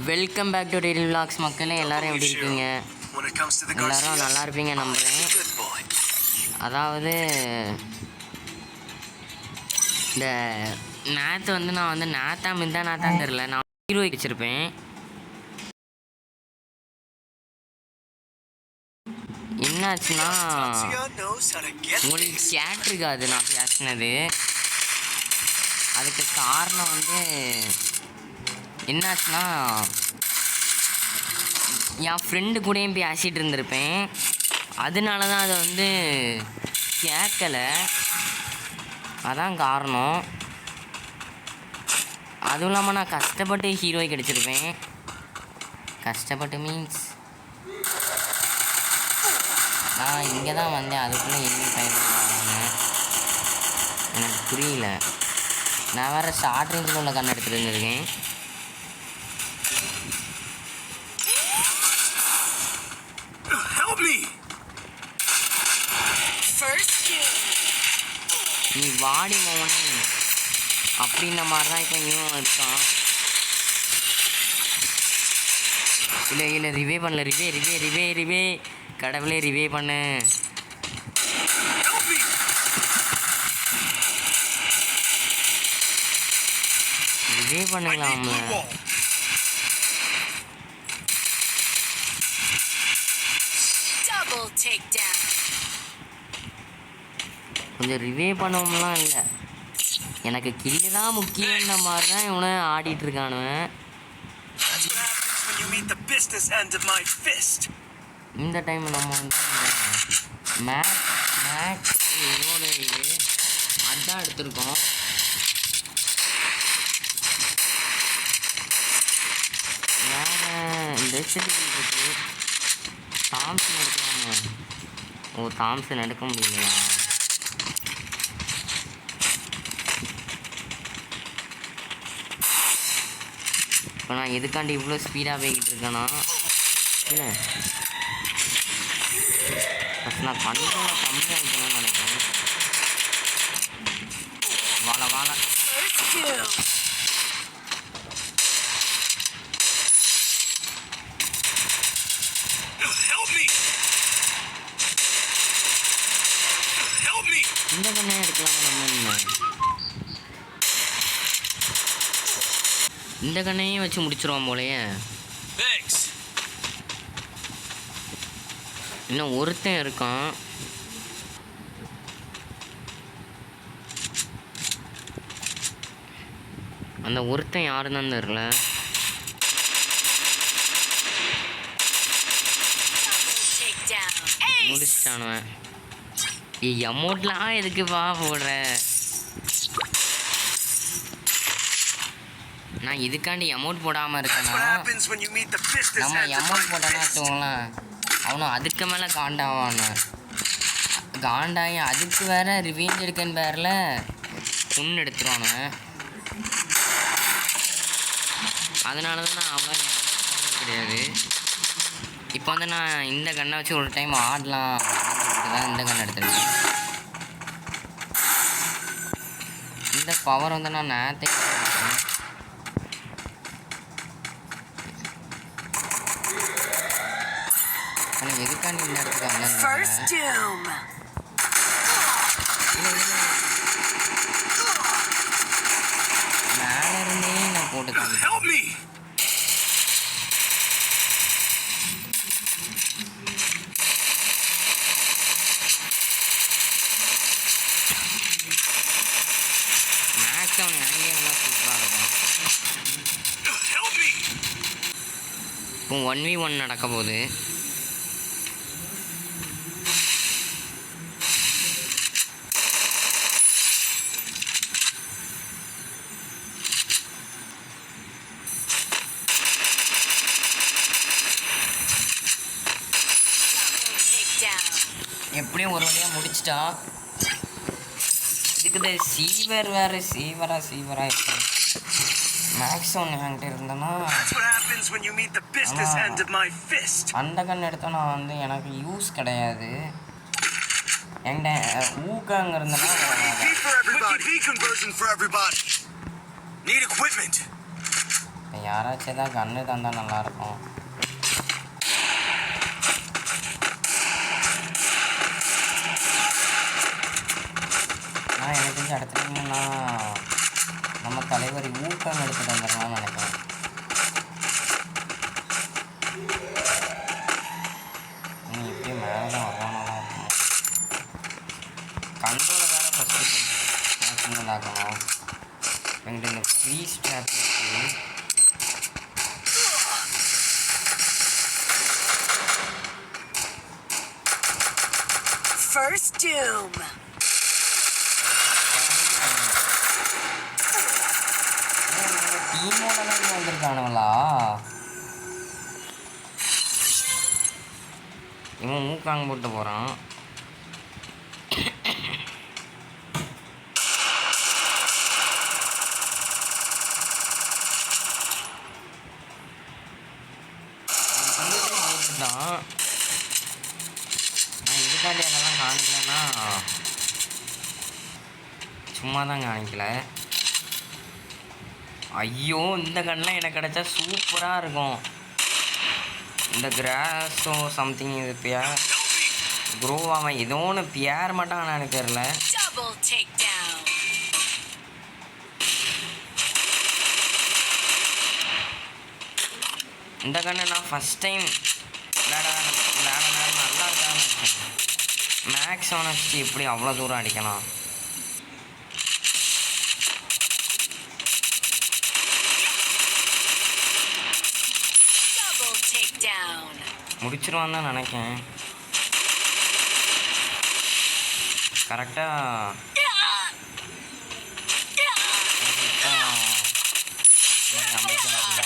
Welcome back to daily vlogs. மக்களே எல்லாரும் எப்படி இருக்கீங்க? எல்லாரும் நல்லா இருப்பீங்க நம்புகிறேன். அதாவது இந்த நேற்று நான் நேத்தா மிந்தா நேத்தான்னு தெரில, நான் ஹீரோ வச்சுருப்பேன். என்னாச்சுன்னா உங்களுக்கு கேட்டிருக்காது நான் பேசினது. அதுக்கு காரணம் என்னாச்சுன்னா என் ஃப்ரெண்டு கூடயும் பேசிகிட்டு இருந்திருப்பேன். அதனால தான் அதை கேட்கலை. அதான் காரணம். அதுவும் இல்லாமல் நான் கஷ்டப்பட்டு ஹீரோய் கிடச்சிருப்பேன். கஷ்டப்பட்டு மீன்ஸ் நான் இங்கே தான் வந்தேன், அதுக்குள்ளே என்ன டைம் எனக்கு புரியல. நான் வேறு ஷார்ட் ரேஞ்சில் உள்ள கண் எடுத்துகிட்டு இருந்திருக்கேன். நீ வாடி மோகனே அப்படின்ற மாதிரி தான் இப்போ இவன் இருக்கான். இல்லை இல்லை ரிவே பண்ணல, ரிவே ரிவே ரிவே ரிவே கடவுளே ரிவே பண்ணு. ரிவே பண்ணலாம்ல. கொஞ்சம் ரிவே பண்ணவும்லாம் இல்லை, எனக்கு கில்லு தான் முக்கியன்ற மாதிரி தான் இவனை ஆடிட்டு இருக்கானுவன். இந்த டைம் நம்ம மேக்ஸ் இதோட இது அதான் எடுத்திருக்கோம். வேறு இந்த இருக்கு தாம்சன் எடுக்கலாமா? ஓ தாம்சன் எடுக்க முடியலையா? இப்போ நான் எதுக்காண்டி இவ்வளோ ஸ்பீடாக போய்கிட்டு இருக்கேன்னா, இல்லை ஃபஸ்ட் நான் கண்ட்ரோலை கம்மியாக வைக்கணும்னு நினைக்கிறேன். வாழ வாழ இந்த கண்ணே எடுக்கலாம். நம்ம இந்த கண்ணையும் வச்சு முடிச்சிருவோம் போலையே. இன்னும் ஒருத்தன் இருக்கான். அந்த ஒருத்தன் யாருன்னு தெரியல. முடிச்சிட்டானுவன். அமௌண்ட்லாம் எதுக்கு வா போடுற? நான் இதுக்காண்டி அமௌண்ட் போடாமல் இருக்கேன்னா, நம்ம அமௌண்ட் போட்டோன்னா வச்சுக்கோங்களேன் அவனும் அதுக்கு மேலே காண்டாவான காண்டாகி அதுக்கு வேற ரிவீஞ்ச் எடுக்கன்னு பேரில் பொண்ணு எடுத்துருவானு. அதனால தான் நான் அவ்வளோ கிடையாது. இப்போ நான் இந்த கண்ணை வச்சு ஒரு டைம் ஆடலாம் தான் இந்த கண்ணை எடுத்துருக்கேன். இந்த பவர் நான் நேரத்தை எதுக்காண்டி இந்த இடத்துக்கு மேலே இருந்தே நான் போட்டுக்காங்க. மேக்ஸ் அவன் அங்கேயே நல்லா சூப்பராக இருக்கும். இப்போ 1v1 நடக்க போகுது. எப்படியும் ஒரு வழியாக முடிச்சிட்டா. இதுக்கு சீவர் வேறு சீவரா இருக்கும். மேக்ஸ் ஒன்று என்கிட்ட இருந்தேன்னா அந்த கண் எடுத்தோன்னா எனக்கு யூஸ் கிடையாது. என்கிட்ட ஊக்காங்க இருந்தேன்னா யாராச்சும் தான் கன்று தந்தால் நல்லாயிருக்கும். நான் எனக்கு தெரிஞ்ச இடத்துல நம்ம தலைவர் ஊக்கம் எடுத்துகிட்டு வந்துடலாம்னு நினைக்கிறேன். எப்படியும் மேலே தான் வரலாம்னா இருக்கும். கண்ட்ரோலை வேறு ஃபஸ்ட்டு மேக்ஸிமம் ஆக்கணும். எங்கிட்ட இந்த ஃப்ரீ ஸ்ட்ராப் இருக்குது. First doom. டீமோடலாம் வந்திருக்கானுங்களா? இவன் மூக்காங்க போட்டு போகிறான். நான் இதுக்காண்டி அதெல்லாம் காணிக்கலன்னா சும்மா தான் காணிக்கல. ஐயோ, இந்த கண்ணெலாம் எனக்கு கிடச்சா சூப்பராக இருக்கும். இந்த கிராஸோ சம்திங் இது பேர் குரோவாமன் ஏதோ ஒன்று பேர் மட்டும் ஆனால் எனக்கு தெரில. இந்த கண்ணை நான் ஃபஸ்ட் டைம் விளையாட நல்லா இருக்கான்னு நினச்சேன். மேக்ஸ் ஆனஸ்டி எப்படி அவ்வளோ தூரம் அடிக்கலாம்? முடிச்சிருவான்னு தான் நினைக்கேன். கரெக்டாக நம்பிக்கை வரல.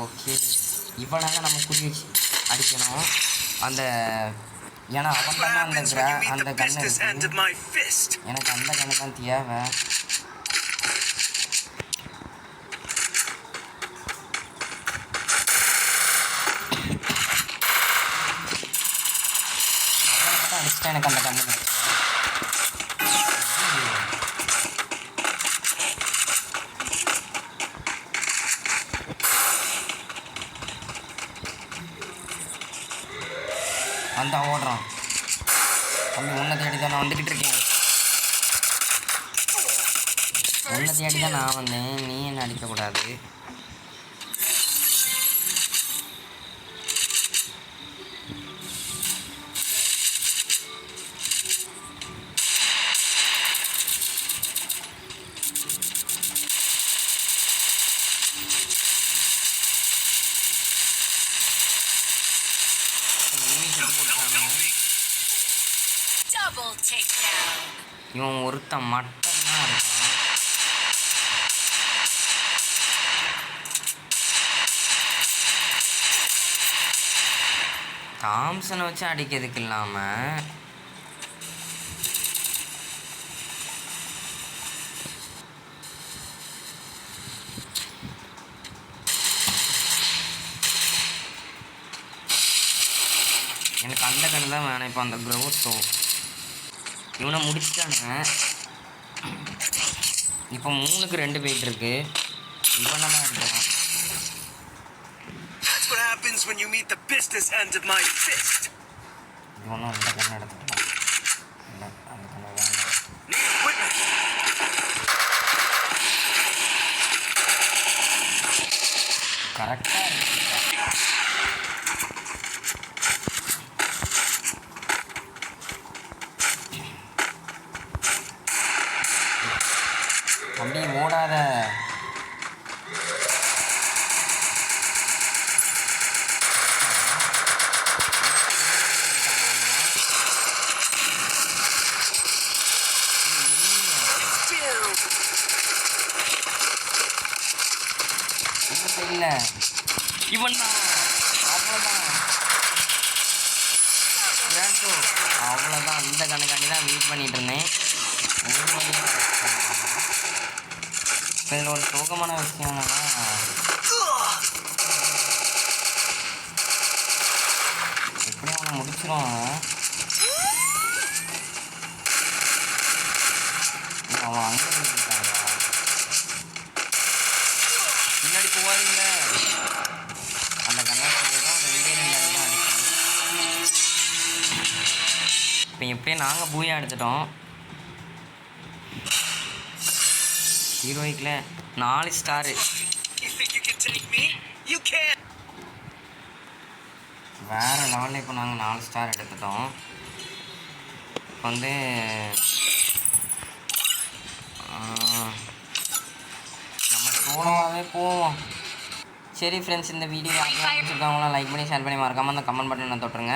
ஓகே, இவனாக நம்ம குறி வச்சு அடிக்கணும். அந்த ஏன்னா அவன் தான் அந்த கண்ணு எனக்கு அந்த கண்ணு தான் தேவை. அடிச்சுட்டா எனக்கு அந்த கண்ணு கிடைக்கும். அந்த ஓடுறான். தம்பி உன்னை தேடி தான் நான் வந்துக்கிட்டு இருக்கேன். உன்னை தேடி தான் நான் வந்தேன். நீ என்ன அடிக்கக்கூடாது. இவன் ஒருத்தன் மட்டும்தான் இருக்கான். தாம்சனை வச்சு அடிக்கிறதுக்கு இல்லாமல் எனக்கு அந்த கண்ணு தான் வேணும். இப்போ அந்த க்ரோத்தோ இவனை முடிச்சிட்டானுங்க. இப்போ 3க்கு 2 போயிட்டுருக்கு. இவனை தான் எடுக்கலாம். இவனும் அந்த கண்ணை எடுத்துக்கலாம். இல்லை, அந்த கண்ணை வேண்டாம். கரெக்டாக இருக்கு. அப்படி ஓடாத. இல்லை, இவன் தான். அவ்வளோதான், அவ்வளோதான். இந்த கணக்காண்டி தான் வெயிட் பண்ணிட்டு இருந்தேன். இதில் ஒரு சோகமான விஷயம் என்னன்னா, எப்படியும் அவனை முடிச்சிருவான். அவன் அங்கே போயிருக்காங்க. முன்னாடி போவாதீங்க. அந்த கண்ணாடி தான் 2 அடி தான் அடிக்கணும். இப்போ எப்படியும் நாங்கள் பூயா எடுத்துட்டோம். ஹீரோயிக்கில் 4 ஸ்டாரு. வேறு லெவலில் இப்போ நாங்கள் 4 ஸ்டார் எடுத்துட்டோம். இப்போ வந்து நம்ம சோலோவாகவே போவோம். சரி ஃப்ரெண்ட்ஸ், இந்த வீடியோ யாருக்கெல்லாம் பிடிச்சிருக்காங்களோ லைக் பண்ணி ஷேர் பண்ணி மறக்காமல் அந்த கமெண்ட் பட்டனை தொட்டுருங்க.